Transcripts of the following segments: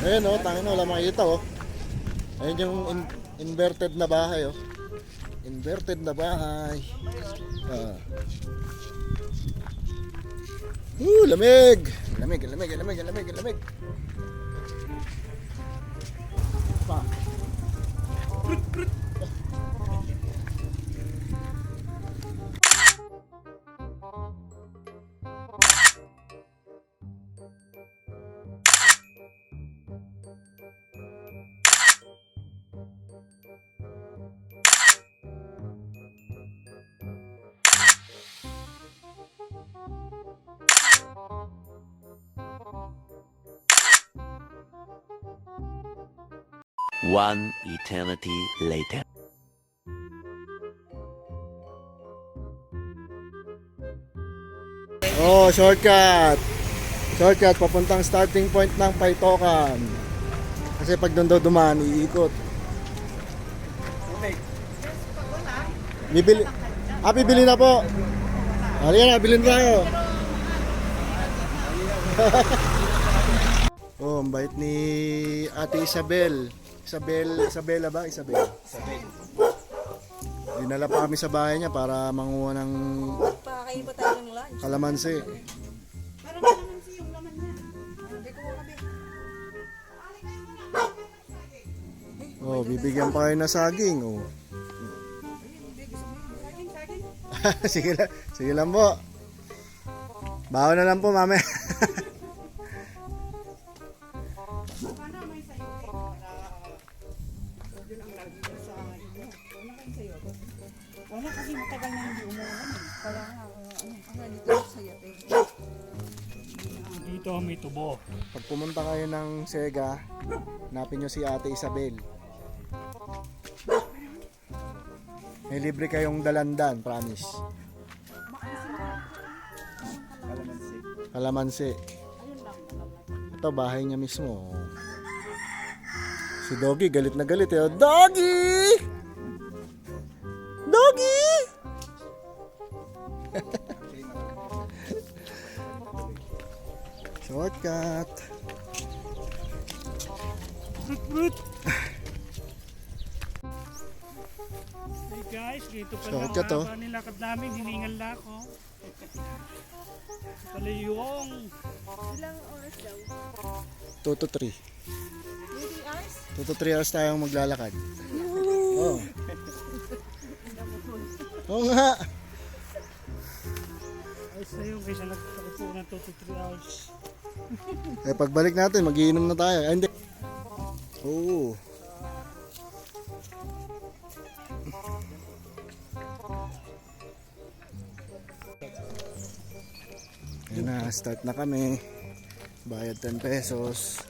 Ayan o, tangin o, wala makikita o. Ayan yung inverted na bahay o. Inverted na bahay. Lamig! Lamig, lamig, lamig, lamig, lamig. Pa. One eternity later. Oh, shortcut. Shortcut papuntang starting point ng Paitokan. Kasi pag doon daw dumaan, iikot. Bibili. Bibili na po. Halika na, bilhin tayo. Oh, ang bait ni Ate Isabel. Isabela ba? Isabel. Dinala pa kami sa bahay niya para manguha ng Pakakain pa tayo ng lunch. kalamansi. Parang kalamansi yung laman niya. Hindi ko makabi. Oh, bibigyan pa kayo na saging. Oh. Sige lang po. Bawa na lang po, mami. Sana may sayo eh. Yun ang lagi ko sa inyo. Wala kayong sayo. Wala kasi matagal na hindi umuulan eh. Kaya nga, dito sayo eh. Dito may tubo. Pag pumunta kayo ng Sega, hanapin nyo si Ate Isabel. May libre kayong dalandan, promise. Kalamansi. Ito, bahay niya mismo. Si Doggy, galit na galit. Eh. Doggy! Doggy! Shortcut. Brut! Hey guys, dito pala Shortcut, ang oh. haba nilakad namin, hiningal na ako. Pala yung Ilang oras daw? 2 to 3. 3 hours? 2 to 3 hours tayong maglalakad. Oh. Oo nga. ayos na yun kaysa nagtakupo ng 2 to 3 hours. Eh pagbalik natin, magiinom na tayo. Ay, hindi. Oo. Ayan na, start na kami. Bayad 10 pesos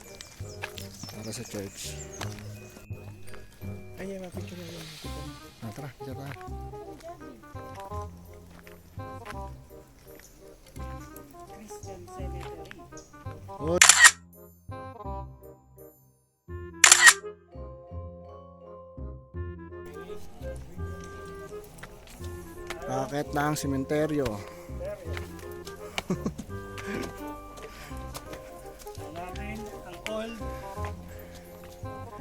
para sa church. Ay, mapicture na yun. Tara, picture tayo. Christian Cemetery. Oh. Bakit na ang sementeryo? Namin ang old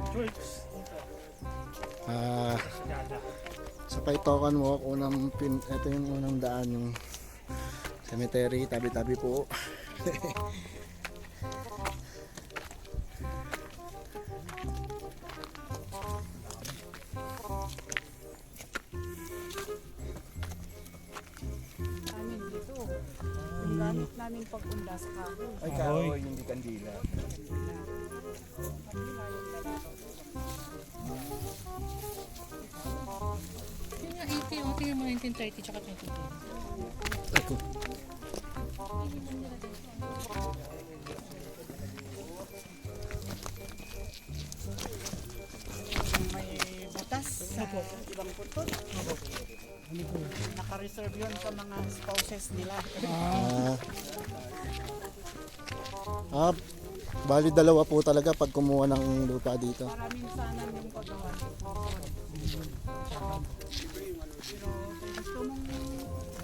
church dito. Sagada. Sa Paitokan Walk, ito yung unang daan, yung cemetery, tabi-tabi po. Amin dito. Yung gamit namin pag-undas kahoy. Ay, kahoy, hindi kandila. Yun nga 80, okay yung mga 1930 tsaka 22. Ako. May butas sa ibang putol. Naka-reserve yun sa mga spouses nila. Bali dalawa po talaga pag kumuha ng lupa dito. Maraming sana yung paggawa. Pero kung gusto mong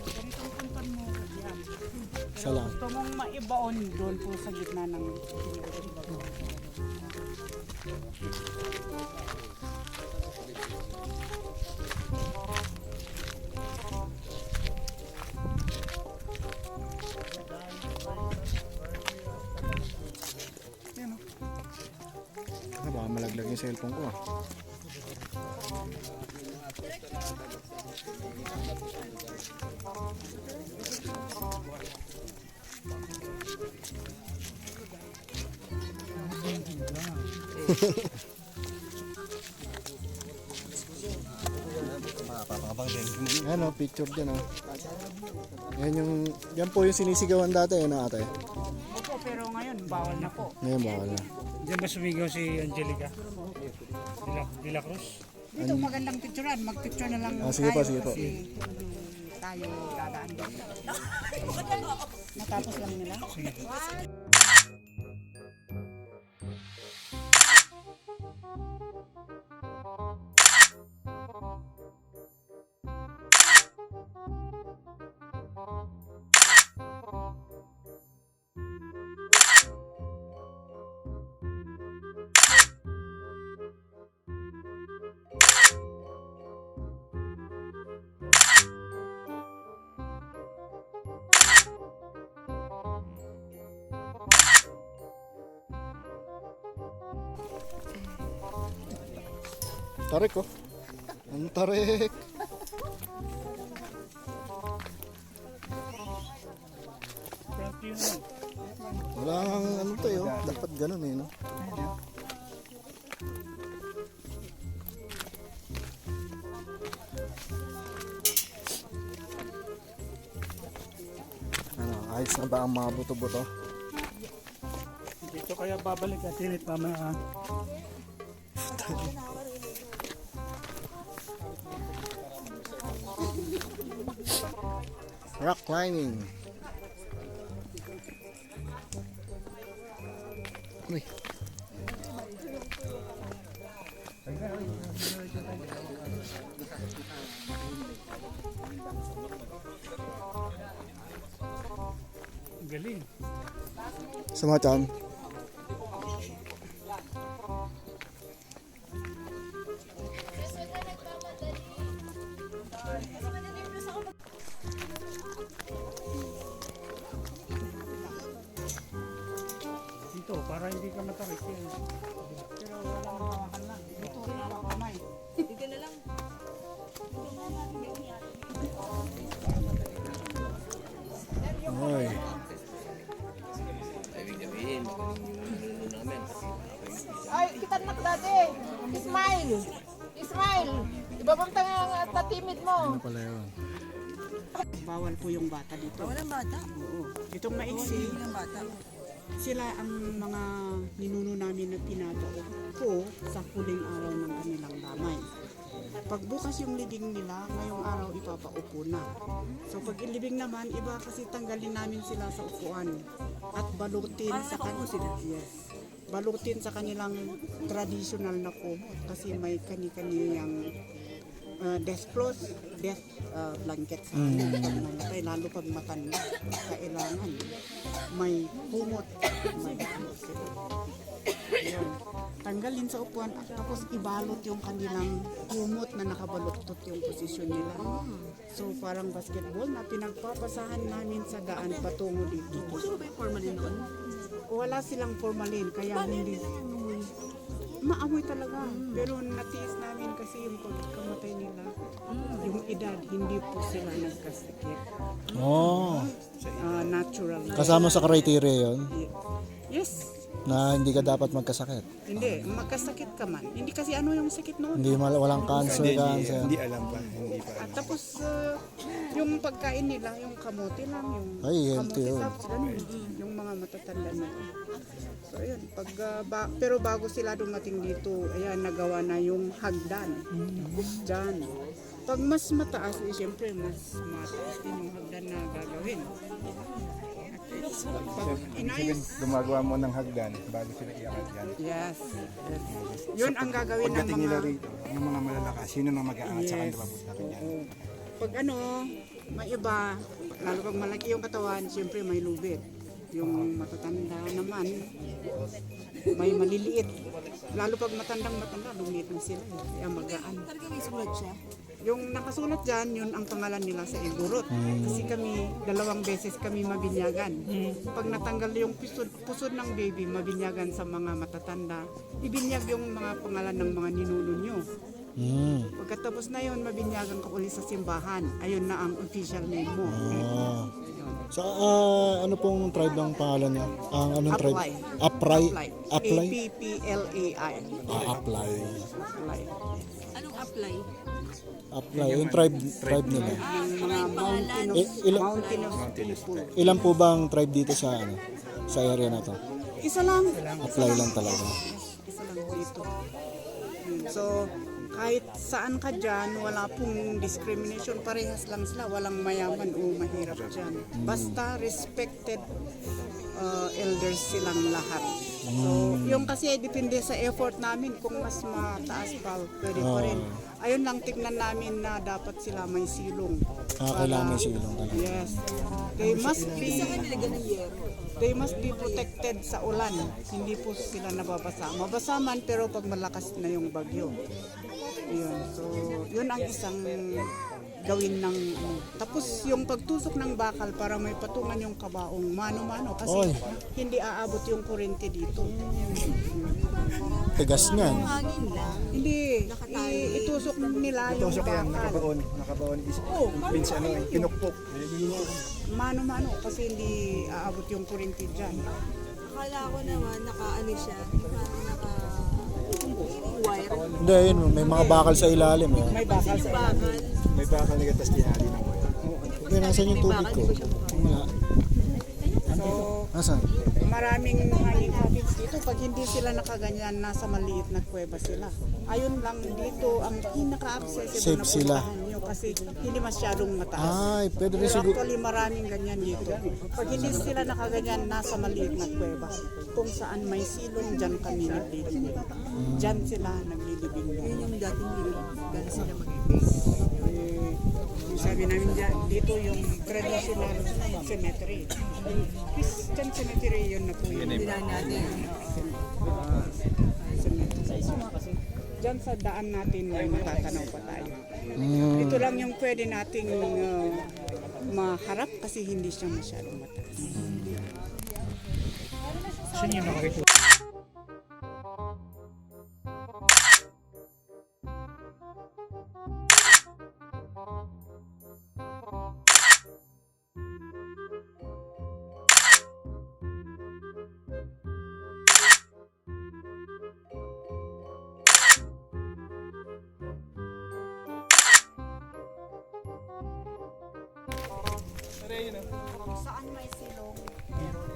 ganitong puntan mo, yan. Isa lang. Gusto mong maibaon doon po sa gitna ng Yan o. Baka malaglag yung cellphone ko ah. Ano, picture dyan oh. Yan po yung sinisigawan dati, ano ate? Opo, pero ngayon bawal na po. Ngayon bawal na. Diyan ba sumigaw si Angelica? De la Cruz? Dito magandang picturean, mag-picture na lang Sige po, tayo sige po. kasi tayo dadaan doon. Matapos lang nila. Tarik oh. Ang tarik. Front view naman. Wala kang ano to yun. Dapat ganun eh no. Ano, ayos na ba ang mga buto-buto? Dito kaya babalik at init mamaya. Rock climbing. Uy. Galing. Sumachan. Dito, para hindi ka matarik yan. Pero walang hawakan lang. Dito rin hawak kamay. Oy. Ay, kita na dati. Smile. Smile. Ibabang tanga tatimid mo. Ano pala yun? Bawal po yung bata dito. Bawal ang bata? Oo. Itong maiksi. Bata. Sila ang mga ninuno namin na tinatao ko sa huling araw ng kanilang damay. Pagbukas yung libing nila, ngayong araw ipapaupo na. So pag ilibing naman, iba kasi tanggalin namin sila sa upuan at balutin sa Yes. Balutin sa kanilang traditional na kumot kasi may kani-kaniyang death clothes, death blanket sa namatay, lalo pag matanda, kailangan may kumot, may clothes sila. Yun. Tanggalin sa upuan at tapos ibalot yung kanilang kumot na nakabaluktot yung posisyon nila. So parang basketball na pinagpapasahan namin sa daan patungo dito. Sino ba yung formalin noon? Wala silang formalin kaya hindi maamoy talaga. Pero natiis namin kasi yung pagkamatay nila, yung edad, hindi po sila nagkasakit. Oh. Natural. Kasama sa criteria yon Yes. na hindi ka dapat magkasakit. Hindi, magkasakit ka man. Hindi kasi ano yung sakit noon. Hindi walang cancer. Hindi alam pa. Hindi pa At alam. tapos yung pagkain nila, yung kamote lang, yung Ay, healthy kamote yun. tops, ganun. Yung mga matatanda na. So ayun, pero bago sila dumating dito, ayan, nagawa na yung hagdan. Diyan. Pag mas mataas, siyempre mas mataas din yung hagdan na gagawin. Pag inayos, Gumagawa mo ng hagdan bago sila iakyat yan. yes. Yun ang gagawin ng Pagdating nila mga... rito, yung mga malalakas, sino nang mag-aangat sa kanila papunta rin yan. Oo. Pag ano, may iba, lalo pag malaki yung katawan, siyempre may lubid. Yung matatanda naman, may maliliit. Lalo pag matanda, lumiit na sila. Kaya magaan. Talaga may sulat siya. Yung nakasulat dyan, yun ang pangalan nila sa Igorot. Kasi kami, 2 beses kami mabinyagan. Pag natanggal yung pusod ng baby, mabinyagan sa mga matatanda, ibinyag yung mga pangalan ng mga ninuno nyo. Pagkatapos na yun, mabinyagan ka ulit sa simbahan. Ayun na ang official name mo. Sa ano pong tribe ng pangalan niya? Ang anong tribe? Apply. Apply? A-P-P-L-A-I. Apply. Apply. Anong apply? Apply. Yung tribe nila. Yung mga mountain of, people. Ilan po bang tribe dito sa sa area na to? Isa lang. Apply lang talaga. Isa lang dito. So, kahit saan ka dyan, wala pong discrimination. Parehas lang sila. Walang mayaman o mahirap dyan. Basta respected elders silang lahat. So, yung kasi depende sa effort namin. Kung mas mataas pa, pwede pa rin. Ayun lang, tignan namin na dapat sila may silong. Kailangan may silong talaga. Yes. They must be protected sa ulan. Hindi po sila nababasa. Mabasa man pero pag malakas na yung bagyo. Yun. So, yun ang isang gawin ng tapos yung pagtusok ng bakal para may patungan yung kabaong mano-mano kasi hindi aabot yung kuryente dito. Tigas niyan. Hindi. Itusok nila yung Tusok yan, bakal. nakabaon is means pinukpok. Mano-mano kasi hindi aabot yung kuryente dyan. Akala ko naman naka-ano siya, naka-wire. Hindi, yun. May mga bakal sa ilalim. Eh. May bakal sa ilalim. May bakal na gatas tinali ng wire. Okay, nasan yung tubig ko? Wala. So, Nasaan? maraming hanging habits dito. Pag hindi sila nakaganyan, nasa maliit na kuweba sila. Ayun lang dito, ang pinaka-accessible Safe na sila. puntahan nyo kasi hindi masyadong mataas. Ay, pwede rin Pero siguro. actually maraming ganyan dito. Pag hindi sila nakaganyan, nasa maliit na kuweba. Kung saan may silong, dyan kami naglilibing. Dyan sila naglilibing. Yun yung dating gano'n sila Sabi namin dyan, dito yung traditional cemetery. Christian cemetery yun na po yun. natin. Cemetery. Diyan sa daan natin matatanaw pa tayo. Ito lang yung pwede nating maharap kasi hindi siya masyadong mataas. Saan yung nakakita? Saan may silong? Meron.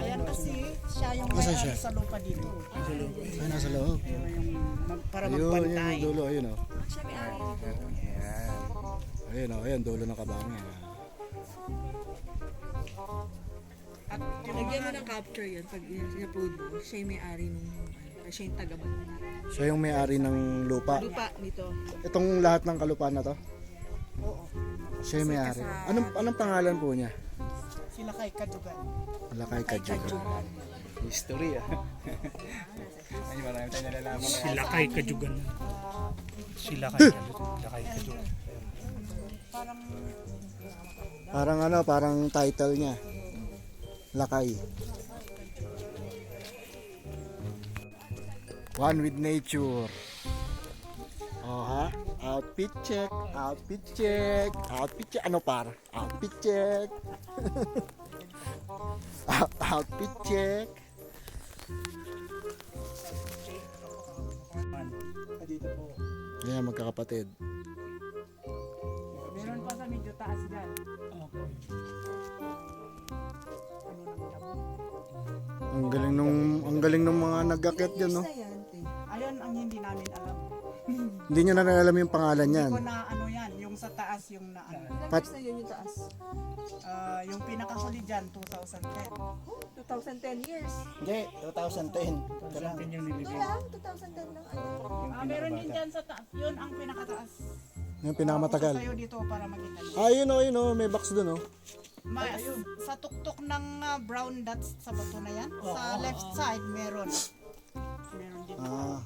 Ayan kasi siya yung Nasaan may siya? sa lupa dito. Ay, nasa loob. Para Ayun, magbantay. yung dulo. Ayun, oh. Ayun, oh. Ayun, dulo ng kabang. At Lagyan mo ng capture yun pag in-upload mo. Siya yung may-ari nung siya yung taga-banda. Siya yung may-ari ng lupa. Lupa dito. Itong lahat ng kalupaan na to? oo, Siya yung may-ari. Anong pangalan po niya? sila kay Kadugan. Malakay Kadyugan. History Ay, marami tayong nalalaman. Sila kay Kajugan. Sila kay Kajugan. Parang title niya. Lakay. One with nature. Oh ha? Outfit check. Ano par? Outfit check. Outfit check. Ayan, magkakapatid. Meron pa sa medyo taas dyan. Ang galing nung mga nag-akyat diyan, no? Ayun ang hindi namin alam. Hindi niyo na alam yung pangalan niyan. Kung na ano yan, yung sa taas, yung na ano. Pat Na yun yung taas. Yung pinakahuli dyan, 2010. 2010 years. Hindi, 2010. Saan yung nilibig? Lang, 2010 lang. Meron din dyan sa taas. Yun ang pinakataas. Yung pinakamatagal. Tayo dito para makita niyo. Ah, yun o, may box dun o. Sa tuktok ng brown dots sa bato na yan, sa left side meron. Meron din. Ah,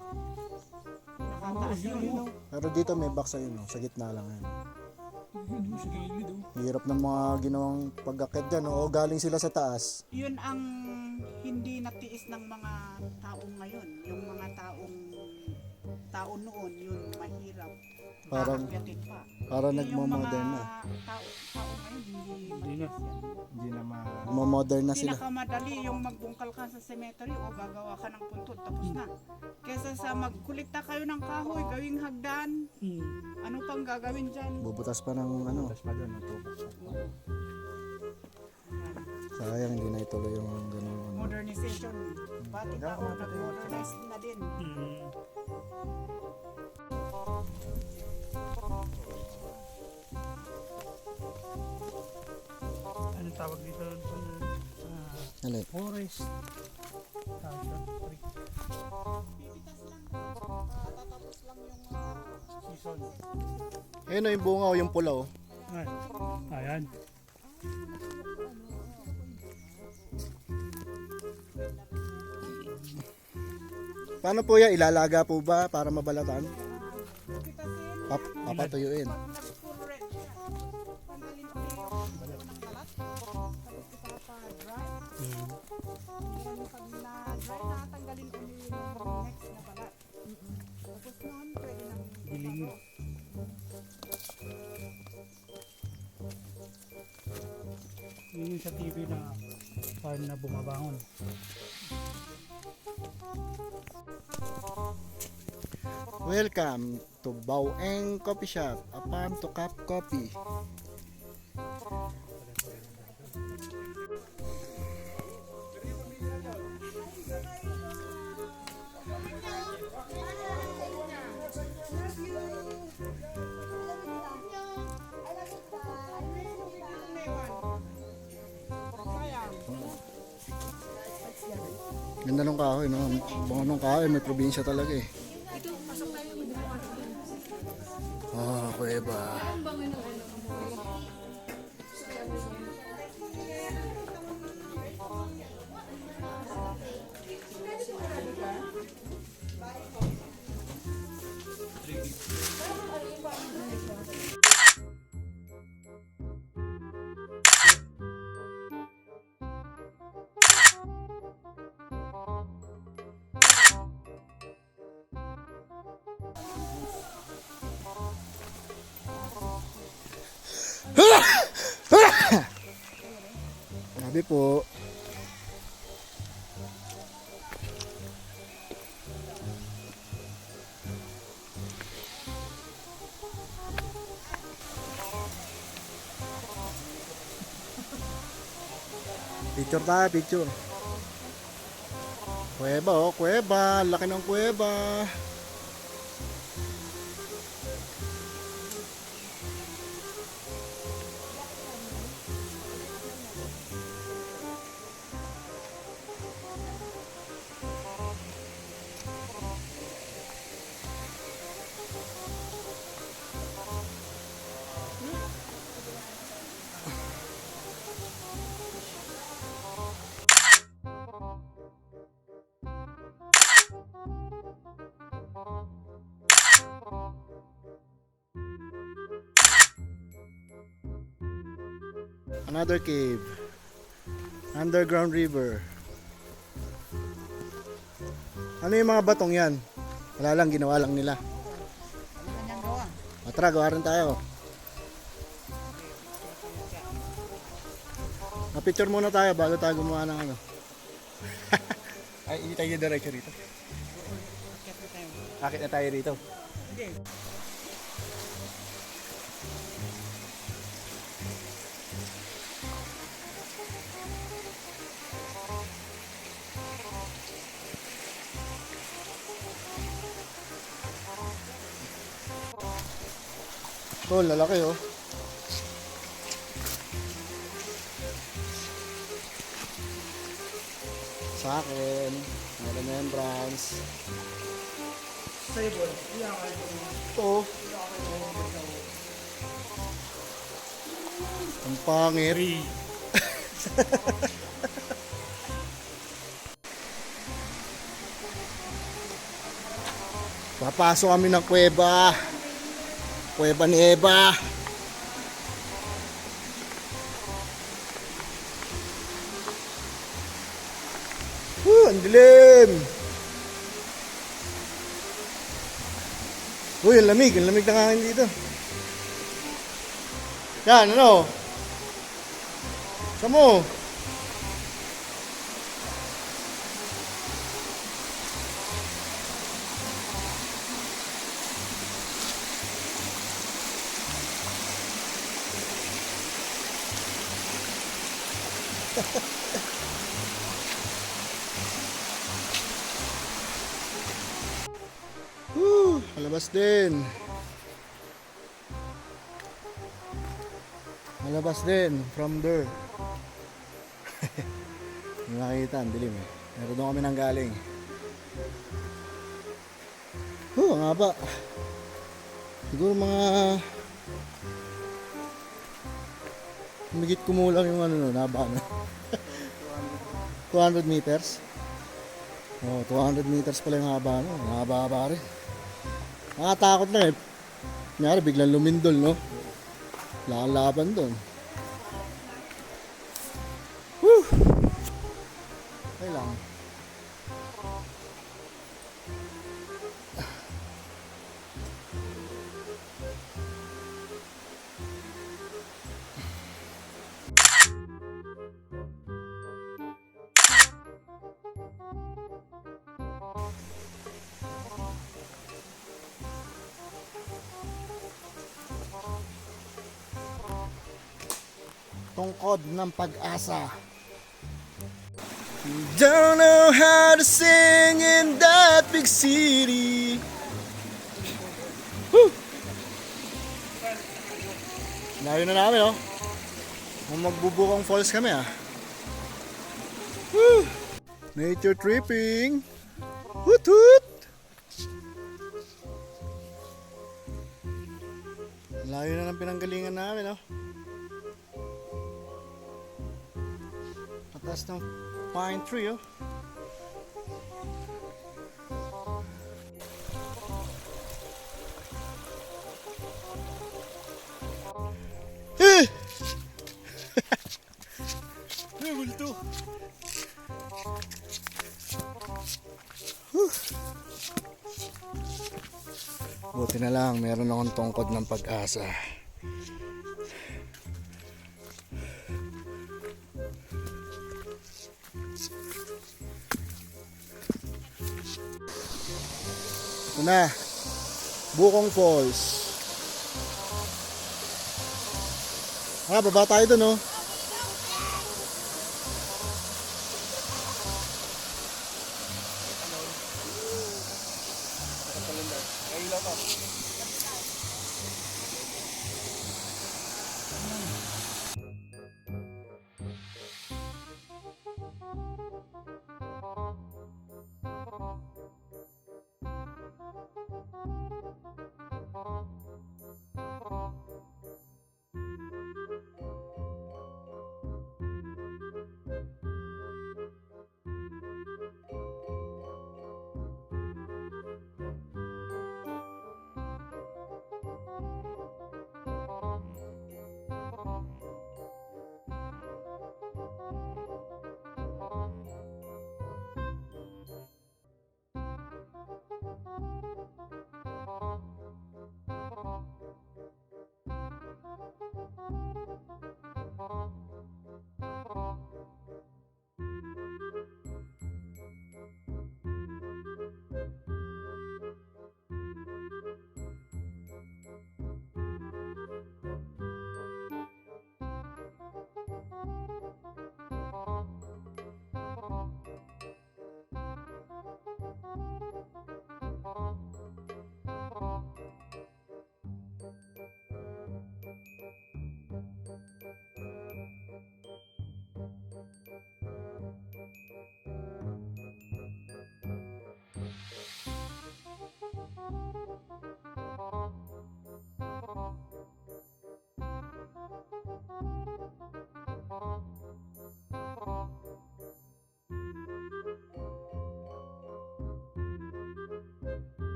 Nakataas yun. pero dito may box ayun o, sa gitna lang yan. Hirap ng mga ginawang pag-akit dyan o, galing sila sa taas. Yun ang hindi natiis ng mga taong ngayon. Yung mga tao noon, yun mahirap. Parang- Kakakyatin pa. Parang Yung nagmo-modern na. Tao ngayon, Hindi na. Hindi na Nagmo-modern na sila. pinakamadali yung magbungkal ka sa cemetery o gagawa ka ng puntod, tapos na. Kesa sa magkulikta kayo ng kahoy, gawing hagdan, ano pang gagawin dyan? Bubutas pa ng ano. Tapos pa doon, natubos. Sayang hindi na ituloy yung gano'n. Ano. Modernization. Pati tao nag-modernize na din. Anong tawag dito? Alin? Forest. Season. Ayun o, yung bunga o, yung pula o. Ay. Ayan. Paano po yan? Ilalaga po ba para mabalatan? Papatuyuin. Giling. Yun yung sa TV na paano na bumabangon. Welcome to Baueng Coffee Shop, a farm to cup coffee. Ganda ng kahoy, no? Bango ng kahoy, may probinsya talaga eh. Ah, kuweba. Sabi po. Picture tayo, picture. Kuweba oh, kuweba. Laki ng kuweba. Another cave. Underground river. Ano yung mga batong yan? Wala lang, ginawa lang nila. Kanyang gawa. O tara, gawa rin tayo. Na-picture muna tayo bago tayo gumawa ng ano. Ay, hindi tayo diretso rito. Akit na tayo rito. Ito, lalaki oh. Sa akin, may remembrance. Ito. Ang pangit. 3. Papasok kami ng kuweba. Kuweba ni Eva. Ang dilim. Uy, ang lamig na kain dito. Yan, ano? Samo. Malabas din. Malabas din from there. Hindi nakikita, ang dilim eh. Pero doon kami nang galing. Ang haba. Siguro mga higit kumulang yung ano nun, haba na. 200 meters. Oh, 200 meters pala yung haba no. Haba-haba rin. Nakatakot na eh. Kunyari biglang lumindol no. Laban doon. Whew! Okay lang. Tungkod ng pag-asa. Don't know how to sing in that big city. Woo! Layo na namin oh. Kung magbubukang falls kami ah. Woo! Nature tripping. Hoot hoot! Layo na ng pinanggalingan namin oh. Taas ng pine tree oh. Eh! Multo. Buti na lang meron akong tungkod ng pag-asa. Ito na, Bukong Falls. Baba tayo dun oh.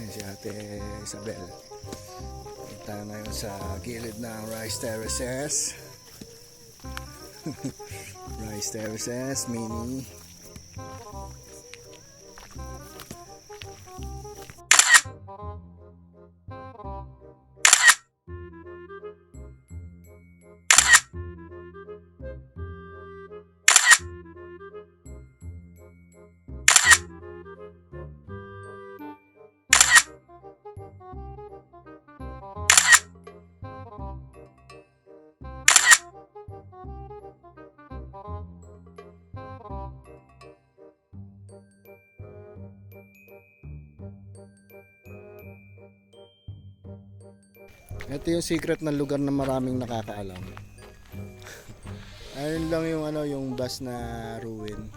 Yan si Ate Isabel. Punta na ngayon sa gilid ng Rice Terraces. Rice Terraces, mini. Ito yung secret ng lugar na maraming nakakaalam. Ayun lang yung yung bus na ruin.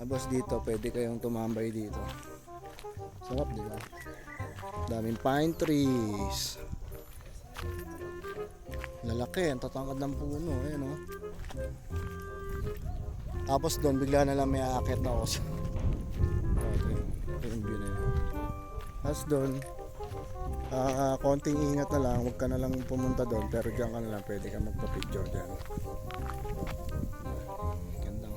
Tapos dito pwede kayong tumambay dito. Sarap, di ba? Daming pine trees. Lalaki, ang tatangkad ng puno, ayan oh. Tapos doon bigla na lang may aakyat na oso. Ito yung view na yun. Tapos doon konting ingat na lang, huwag ka na lang pumunta doon, pero diyan ka na lang, pwede ka magpa-picture diyan. Ganda.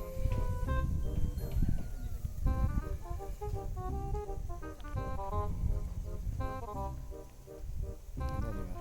Ganda, di ba?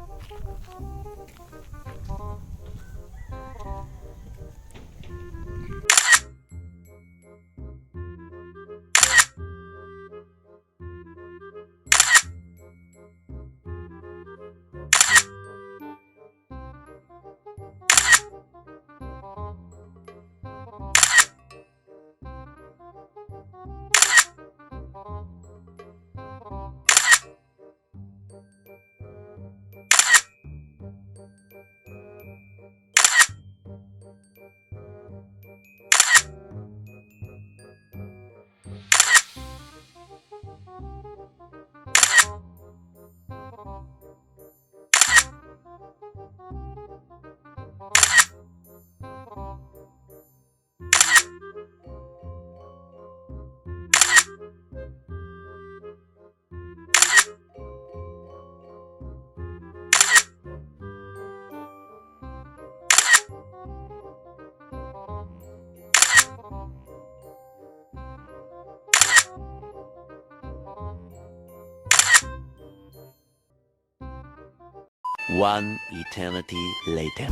One eternity later.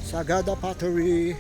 Sagada Pottery.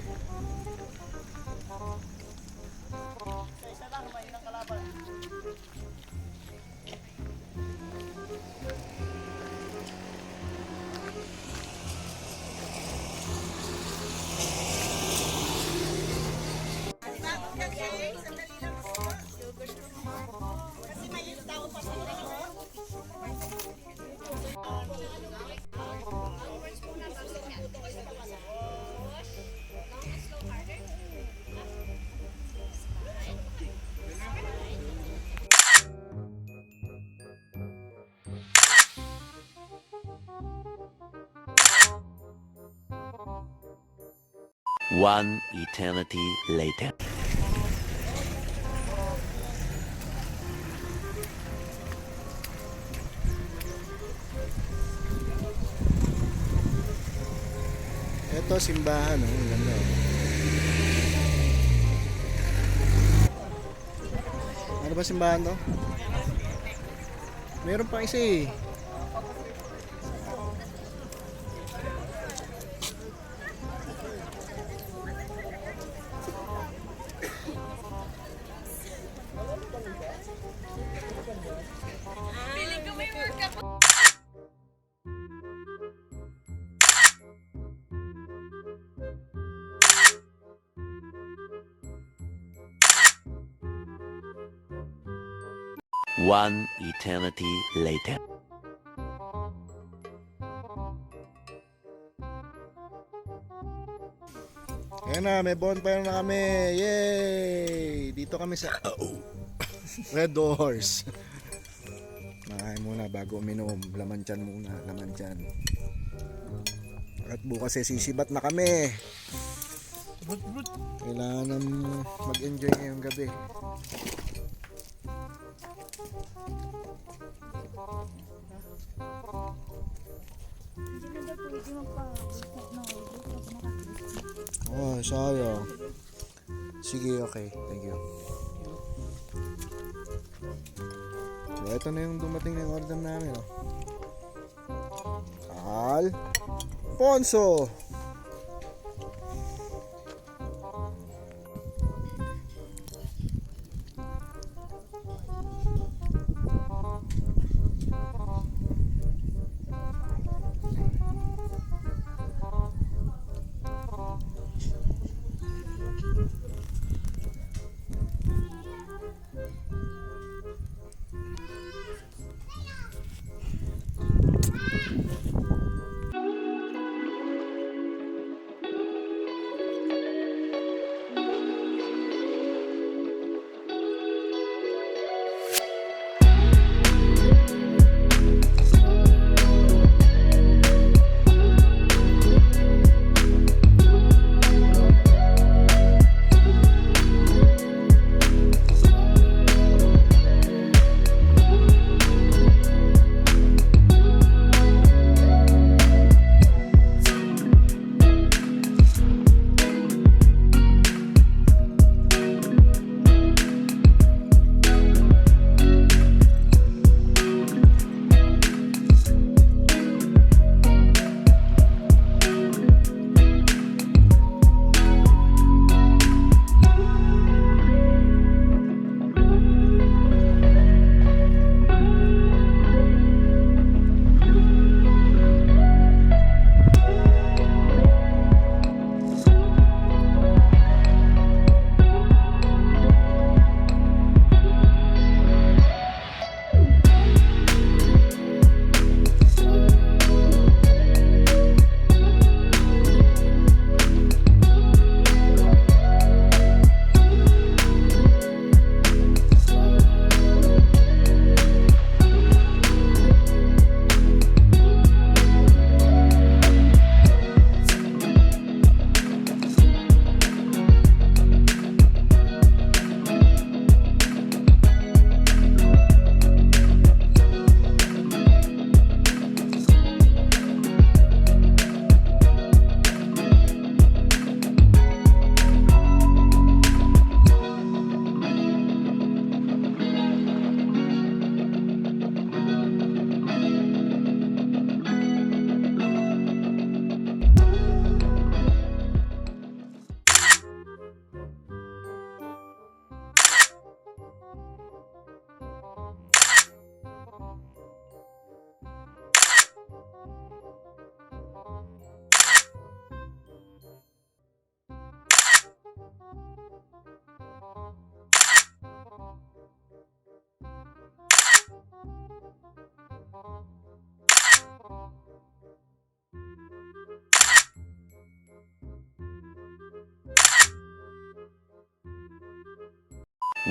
One eternity later. Ito simbahan, oh. Ang ganda, oh. Ano ba simbahan to? Meron pa isa eh. One eternity later. Ayan na, may bonfire na kami. Yay! Dito kami sa Red Horse. Makain muna bago uminom. Laman tiyan muna, laman tiyan. At bukas sisibat na kami. Kailangan mag-enjoy ngayong gabi. Oh, sayang. Sige, okay. Thank you. So, ito na yung dumating na yung order namin. Oh. Alfonso!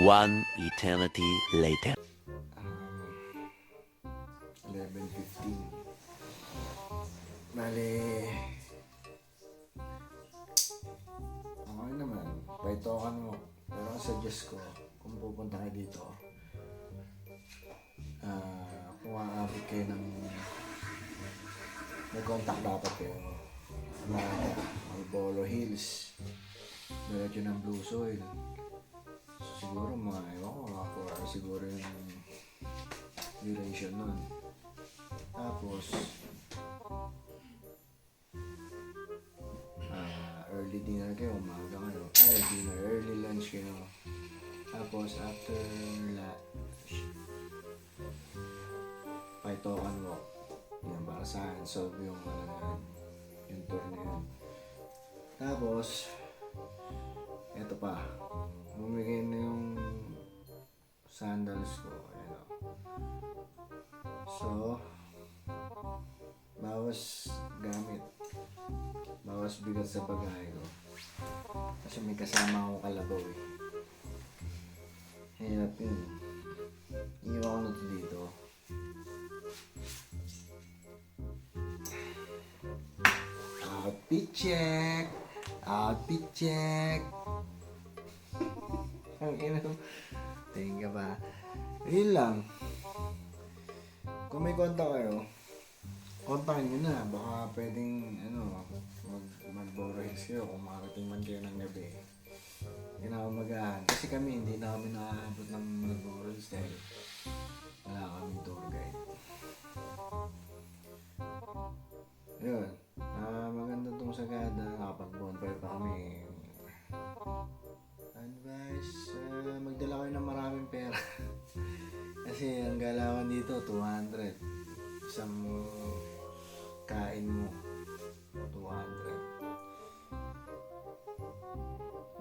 One eternity later. 11:15. Bale, okay naman. Paitokan mo. Pero ang suggest ko, kung pupunta kayo dito, kung aabot kayo ng may contact dapat kayo na Malboro Hills, diretso ng Blue Soil. Siguro mga, ewan ko, mga 4 hours siguro yung duration nun. Tapos, early dinner kayo, umaga kayo. Dinner, early lunch kayo. Tapos, after lunch, paitokan walk. Yan, para sa akin, solve yung, yung tour na yun. Tapos, eto pa. Bumigay na yung sandals ko. Ayan o. So, bawas gamit. Bawas bigat sa bagahe ko. Kasi may kasama akong kalabaw eh. Hirap yun. Iiwan ko na ito dito. Outfit check! Outfit check! Ang ina mo. Tingin ka ba? Yun lang. Kung may kontak kayo, kontakin nyo na. Baka pwedeng, mag-Boro Hills kayo kung makarating man kayo ng gabi. Kinakamagaan. Kasi kami, hindi na kami nakaabot ng mag-Boro Hills dahil wala kami tour guide. Yun. Maganda itong Sagada. Nakapag-bonfire pa kami. Advice, magdala kayo ng maraming pera. Kasi ang galawan dito, 200. Isang kain mo, 200.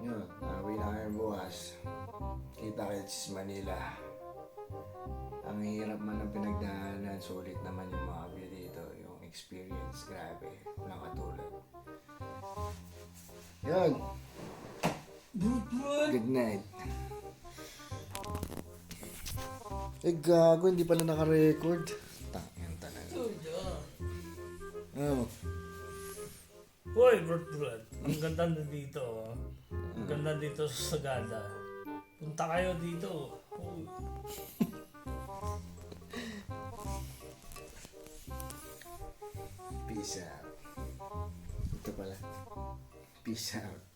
Yun, uwi na kayo bukas. Kita kayo sa Manila. Ang hirap man ang pinagdaanan, sulit naman yung mga view dito. Yung experience, grabe. Walang katulad. Yun. Good night. Gago, hindi pala naka-record. Tangin talaga. Oh. Hoy, Brad. Ang ganda na dito. Oh. Ang ganda dito sa Sagada. Punta kayo dito. Hoy. Peace out. Ito pala. Peace out.